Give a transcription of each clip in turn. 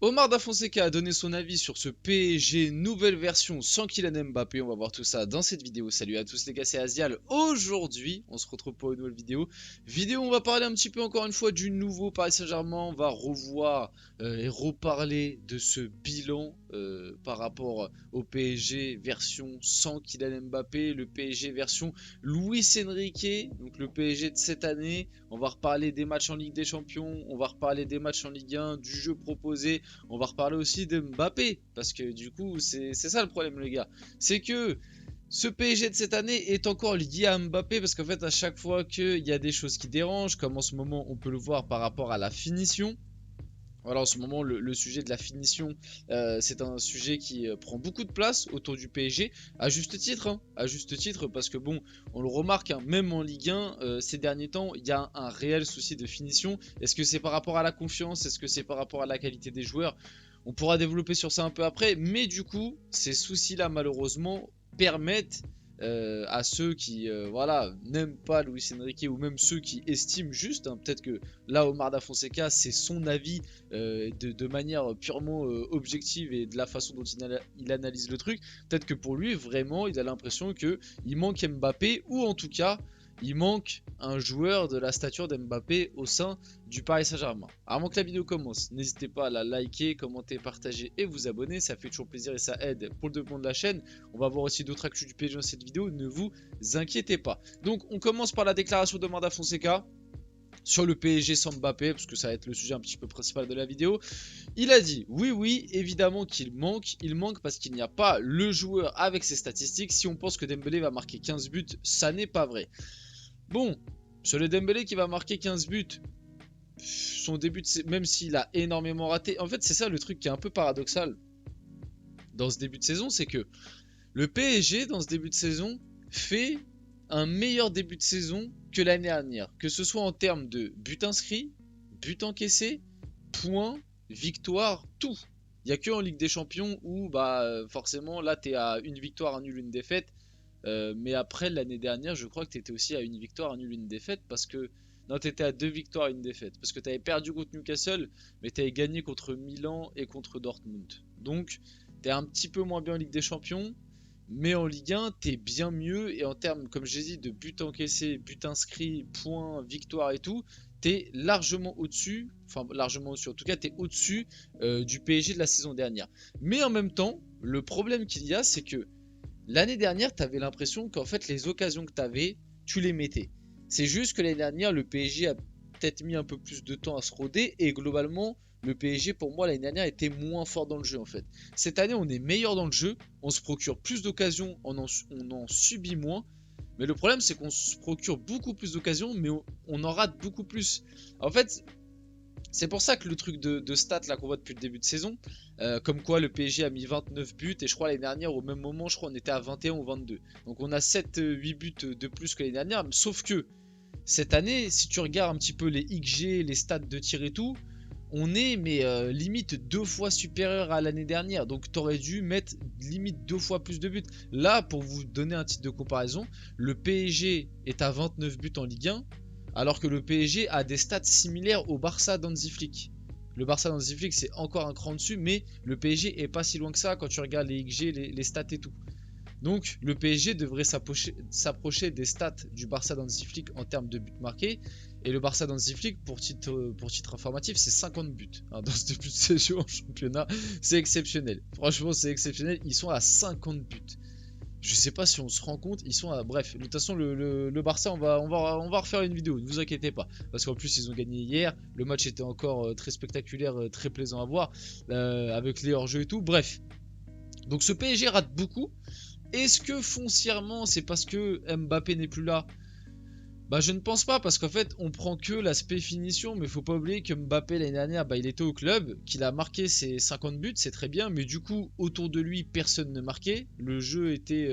Omar Da Fonseca a donné son avis sur ce PSG nouvelle version sans Kylian Mbappé. On va voir tout ça dans cette vidéo. Salut à tous les gars, c'est Azial. Aujourd'hui, on se retrouve pour une nouvelle vidéo. On va parler un petit peu encore une fois du nouveau Paris Saint-Germain. On va revoir et reparler de ce bilan par rapport au PSG version sans Kylian Mbappé, le PSG version Luis Enrique, donc le PSG de cette année. On va reparler des matchs en Ligue des Champions, on va reparler des matchs en Ligue 1, du jeu proposé. On va reparler aussi de Mbappé, parce que du coup, c'est ça le problème, les gars. C'est que ce PSG de cette année est encore lié à Mbappé, parce qu'en fait, à chaque fois qu'il y a des choses qui dérangent, comme en ce moment, on peut le voir par rapport à la finition. Voilà, en ce moment, le sujet de la finition, c'est un sujet qui prend beaucoup de place autour du PSG, à juste titre, hein, à juste titre, parce que bon, on le remarque, hein, même en Ligue 1, ces derniers temps, il y a un réel souci de finition. Est-ce que c'est par rapport à la confiance? Est-ce que c'est par rapport à la qualité des joueurs? On pourra développer sur ça un peu après, mais du coup, ces soucis-là, malheureusement, permettent à ceux qui voilà, n'aiment pas Luis Enrique ou même ceux qui estiment juste, hein, peut-être que là Omar Da Fonseca c'est son avis de manière purement objective et de la façon dont il analyse le truc, peut-être que pour lui vraiment il a l'impression que il manque Mbappé, ou en tout cas il manque un joueur de la stature d'Mbappé au sein du Paris Saint-Germain. Avant que la vidéo commence, n'hésitez pas à la liker, commenter, partager et vous abonner, ça fait toujours plaisir et ça aide pour le développement de la chaîne. On va voir aussi d'autres actus du PSG dans cette vidéo, ne vous inquiétez pas. Donc on commence par la déclaration de Omar Da Fonseca sur le PSG sans Mbappé, parce que ça va être le sujet un petit peu principal de la vidéo. Il a dit oui, évidemment qu'il manque. Il manque parce qu'il n'y a pas le joueur avec ses statistiques. Si on pense que Dembélé va marquer 15 buts, ça n'est pas vrai. Bon, sur le Dembélé qui va marquer 15 buts, son début de même s'il a énormément raté. En fait, c'est ça le truc qui est un peu paradoxal dans ce début de saison, c'est que le PSG dans ce début de saison fait un meilleur début de saison que l'année dernière, que ce soit en termes de buts inscrits, buts encaissés, points, victoires, tout. Il n'y a que en Ligue des Champions où bah forcément là t'es à une victoire, un nul, une défaite. Mais après l'année dernière, je crois que t'étais aussi à une victoire, un nul, une défaite parce que non, t'étais à deux victoires et une défaite parce que t'avais perdu contre Newcastle, mais t'avais gagné contre Milan et contre Dortmund. Donc t'es un petit peu moins bien en Ligue des Champions, mais en Ligue 1, t'es bien mieux. Et en termes, comme j'ai dit, de buts encaissés, buts inscrits, points, victoires et tout, t'es largement au-dessus. Enfin, largement au-dessus. En tout cas, t'es au-dessus du PSG de la saison dernière. Mais en même temps, le problème qu'il y a, c'est que l'année dernière, t'avais l'impression qu'en fait, les occasions que t'avais, tu les mettais. C'est juste que l'année dernière, le PSG a peut-être mis un peu plus de temps à se roder. Et globalement, le PSG, pour moi, l'année dernière, était moins fort dans le jeu, en fait. Cette année, on est meilleur dans le jeu. On se procure plus d'occasions, on en subit moins. Mais le problème, c'est qu'on se procure beaucoup plus d'occasions, mais on en rate beaucoup plus. En fait, c'est pour ça que le truc de stats là qu'on voit depuis le début de saison, comme quoi le PSG a mis 29 buts et je crois l'année dernière au même moment, je crois on était à 21 ou 22. Donc on a 7-8 buts de plus que l'année dernière, sauf que cette année, si tu regardes un petit peu les XG, les stats de tir et tout, on est mais limite deux fois supérieur à l'année dernière. Donc t'aurais dû mettre limite deux fois plus de buts. Là, pour vous donner un titre de comparaison, le PSG est à 29 buts en Ligue 1, alors que le PSG a des stats similaires au Barça d'Hansi Flick. Le Barça d'Hansi Flick, c'est encore un cran dessus, mais le PSG est pas si loin que ça quand tu regardes les XG, les stats et tout. Donc le PSG devrait s'approcher des stats du Barça d'Hansi Flick en termes de buts marqués. Et le Barça d'Hansi Flick, pour titre informatif, c'est 50 buts hein, dans ce début de saison en championnat. C'est exceptionnel. Franchement, c'est exceptionnel. Ils sont à 50 buts. Je sais pas si on se rend compte, ils sont à... Bref, de toute façon, le Barça, on va refaire une vidéo, ne vous inquiétez pas. Parce qu'en plus, ils ont gagné hier. Le match était encore très spectaculaire, très plaisant à voir. Avec les hors-jeux et tout. Bref. Donc ce PSG rate beaucoup. Est-ce que foncièrement c'est parce que Mbappé n'est plus là? Bah je ne pense pas, parce qu'en fait on prend que l'aspect finition, mais faut pas oublier que Mbappé l'année dernière, bah, il était au club, qu'il a marqué ses 50 buts, c'est très bien, mais du coup autour de lui personne ne marquait, le jeu était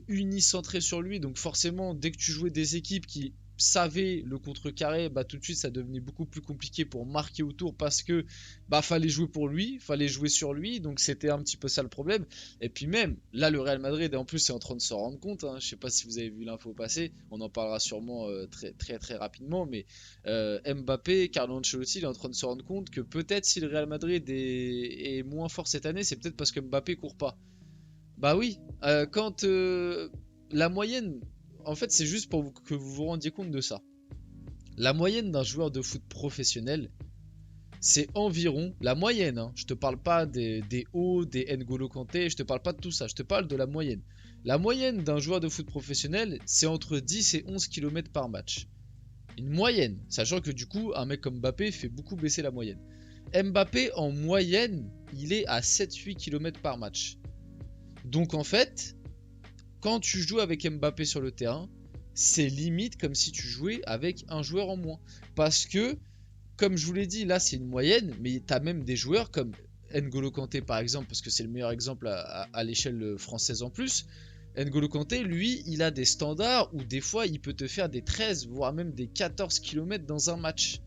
unicentré sur lui, donc forcément dès que tu jouais des équipes qui savait le contrecarrer, bah tout de suite ça devenait beaucoup plus compliqué pour marquer autour parce que bah fallait jouer pour lui, fallait jouer sur lui, donc c'était un petit peu ça le problème. Et puis même là le Real Madrid en plus est en train de s'en rendre compte, hein. Je sais pas si vous avez vu l'info passer, on en parlera sûrement très rapidement, mais Mbappé, Carlo Ancelotti il est en train de se rendre compte que peut-être si le Real Madrid est moins fort cette année, c'est peut-être parce que Mbappé court pas. Bah oui, quand la moyenne, en fait c'est juste pour que vous vous rendiez compte de ça. La moyenne d'un joueur de foot professionnel, c'est environ, la moyenne, hein, je te parle pas des hauts, des N'Golo Kanté, je te parle pas de tout ça, je te parle de la moyenne. La moyenne d'un joueur de foot professionnel, c'est entre 10 et 11 km par match. Une moyenne, sachant que du coup, un mec comme Mbappé fait beaucoup baisser la moyenne. Mbappé, en moyenne, il est à 7-8 km par match. Donc en fait, quand tu joues avec Mbappé sur le terrain, c'est limite comme si tu jouais avec un joueur en moins. Parce que, comme je vous l'ai dit, là c'est une moyenne, mais tu as même des joueurs comme N'Golo Kanté par exemple, parce que c'est le meilleur exemple à l'échelle française en plus. N'Golo Kanté, lui, il a des standards où des fois il peut te faire des 13, voire même des 14 km dans un match.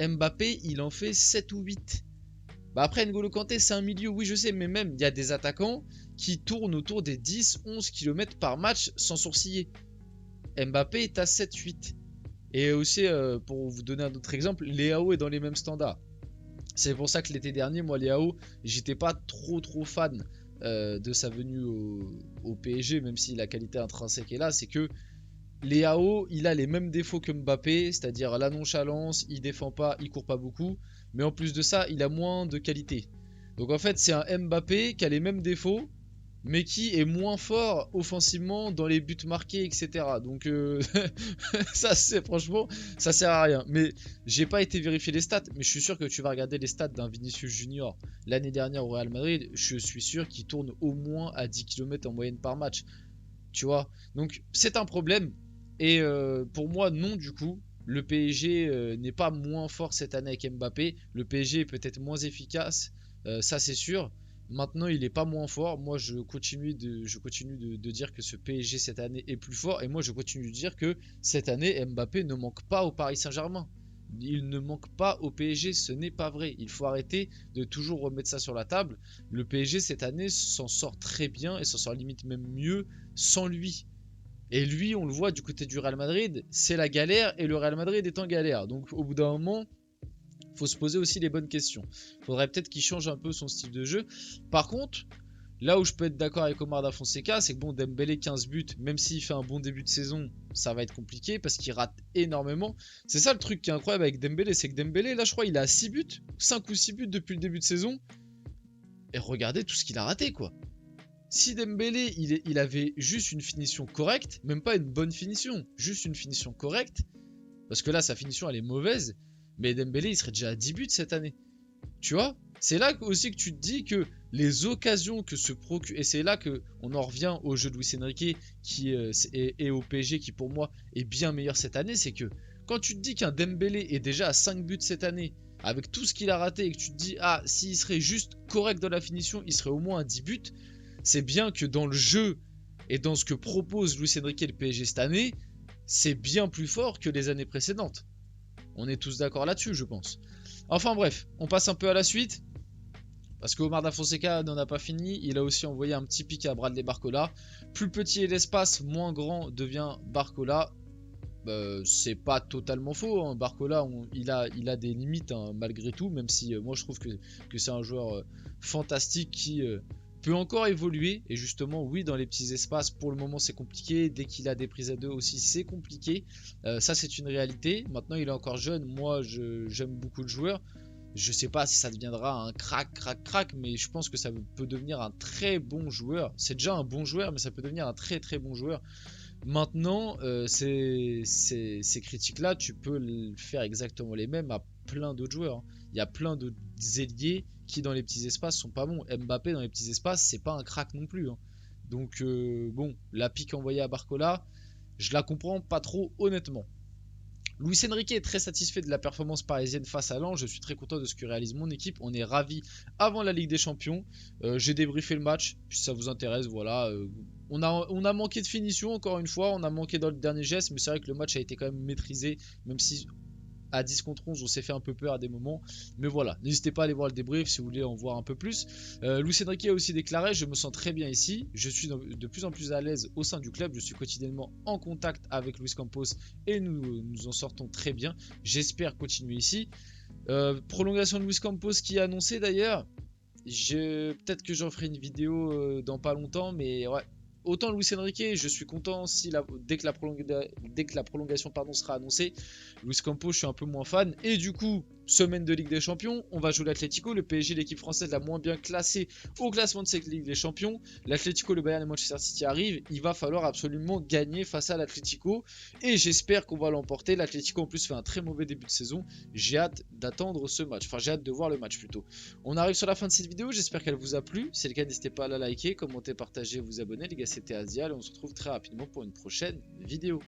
Mbappé, il en fait 7 ou 8. Bah après, N'Golo Kanté, c'est un milieu, oui, je sais, mais même, il y a des attaquants qui tournent autour des 10-11 km par match sans sourciller. Mbappé est à 7-8. Et aussi, pour vous donner un autre exemple, Léao est dans les mêmes standards. C'est pour ça que l'été dernier, moi, Léao, j'étais pas trop fan de sa venue au PSG, même si la qualité intrinsèque est là. C'est que Léao, il a les mêmes défauts que Mbappé, c'est-à-dire la nonchalance, il défend pas, il court pas beaucoup, mais en plus de ça, il a moins de qualité. Donc en fait, c'est un Mbappé qui a les mêmes défauts, mais qui est moins fort offensivement dans les buts marqués, etc. Donc ça, c'est franchement, ça sert à rien. Mais j'ai pas été vérifier les stats, mais je suis sûr que tu vas regarder les stats d'un Vinicius Junior l'année dernière au Real Madrid, je suis sûr qu'il tourne au moins à 10 km en moyenne par match. Tu vois, donc c'est un problème. Et pour moi, non, du coup, le PSG n'est pas moins fort cette année avec Mbappé. Le PSG est peut-être moins efficace, ça c'est sûr. Maintenant, il n'est pas moins fort. Moi, je continue de dire que ce PSG cette année est plus fort. Et moi, je continue de dire que cette année, Mbappé ne manque pas au Paris Saint-Germain. Il ne manque pas au PSG, ce n'est pas vrai. Il faut arrêter de toujours remettre ça sur la table. Le PSG cette année s'en sort très bien et s'en sort limite même mieux sans lui. Et lui, on le voit du côté du Real Madrid, c'est la galère et le Real Madrid est en galère. Donc au bout d'un moment, il faut se poser aussi les bonnes questions. Il faudrait peut-être qu'il change un peu son style de jeu. Par contre, là où je peux être d'accord avec Omar Da Fonseca, c'est que bon, Dembélé 15 buts, même s'il fait un bon début de saison, ça va être compliqué parce qu'il rate énormément. C'est ça le truc qui est incroyable avec Dembélé, c'est que Dembélé, là je crois, il a 6 buts, 5 ou 6 buts depuis le début de saison. Et regardez tout ce qu'il a raté, quoi. Si Dembélé, il avait juste une finition correcte, même pas une bonne finition, juste une finition correcte, parce que là, sa finition, elle est mauvaise, mais Dembélé, il serait déjà à 10 buts cette année. Tu vois? C'est là aussi que tu te dis que les occasions que se procure, et c'est là que on en revient au jeu de Luis Enrique et au PSG qui pour moi est bien meilleur cette année, c'est que quand tu te dis qu'un Dembélé est déjà à 5 buts cette année, avec tout ce qu'il a raté, et que tu te dis, ah, s'il serait juste correct dans la finition, il serait au moins à 10 buts, c'est bien que dans le jeu et dans ce que propose Luis Enrique et le PSG cette année, c'est bien plus fort que les années précédentes. On est tous d'accord là-dessus, je pense. Enfin bref, on passe un peu à la suite. Parce que Omar Da Fonseca n'en a pas fini, il a aussi envoyé un petit pic à Bradley Barcola. Plus petit est l'espace, moins grand devient Barcola. C'est pas totalement faux, hein. Barcola, il a des limites, hein, malgré tout, même si moi je trouve que c'est un joueur fantastique qui peut encore évoluer. Et justement, oui, dans les petits espaces, pour le moment c'est compliqué. Dès qu'il a des prises à deux aussi, c'est compliqué. Ça, c'est une réalité. Maintenant, il est encore jeune. Moi, j'aime beaucoup le joueur. Je sais pas si ça deviendra un crack, mais je pense que ça peut devenir un très bon joueur. C'est déjà un bon joueur, mais ça peut devenir un très bon joueur. Maintenant, ces critiques-là, tu peux faire exactement les mêmes à plein d'autres joueurs, hein. Il y a plein d'autres ailiers qui, dans les petits espaces, sont pas bons. Mbappé, dans les petits espaces, c'est pas un crack non plus, hein. Donc, bon, la pique envoyée à Barcola, je la comprends pas trop, honnêtement. Luis Enrique est très satisfait de la performance parisienne face à Lens. Je suis très content de ce que réalise mon équipe. On est ravis avant la Ligue des Champions. J'ai débriefé le match, si ça vous intéresse, voilà. On a manqué de finition encore une fois, on a manqué dans le dernier geste, mais c'est vrai que le match a été quand même maîtrisé, même si à 10 contre 11 on s'est fait un peu peur à des moments. Mais voilà, n'hésitez pas à aller voir le débrief si vous voulez en voir un peu plus. Luis Enrique a aussi déclaré: je me sens très bien ici, je suis de plus en plus à l'aise au sein du club, je suis quotidiennement en contact avec Luis Campos et nous en sortons très bien, j'espère continuer ici. Prolongation de Luis Campos qui est annoncée d'ailleurs. Peut-être que j'en ferai une vidéo dans pas longtemps, mais ouais. Autant Luis Enrique, je suis content si dès que la prolongation pardon, sera annoncée. Luis Campos, je suis un peu moins fan. Et du coup, semaine de Ligue des Champions, on va jouer l'Atlético. Le PSG, l'équipe française la moins bien classée au classement de cette Ligue des Champions. L'Atlético, le Bayern et Manchester City arrivent. Il va falloir absolument gagner face à l'Atlético. Et j'espère qu'on va l'emporter. L'Atlético en plus fait un très mauvais début de saison. J'ai hâte d'attendre ce match. Enfin, j'ai hâte de voir le match plutôt. On arrive sur la fin de cette vidéo, j'espère qu'elle vous a plu. Si c'est le cas, n'hésitez pas à la liker, commenter, partager, vous abonner. Les gars, c'était Asial et on se retrouve très rapidement pour une prochaine vidéo.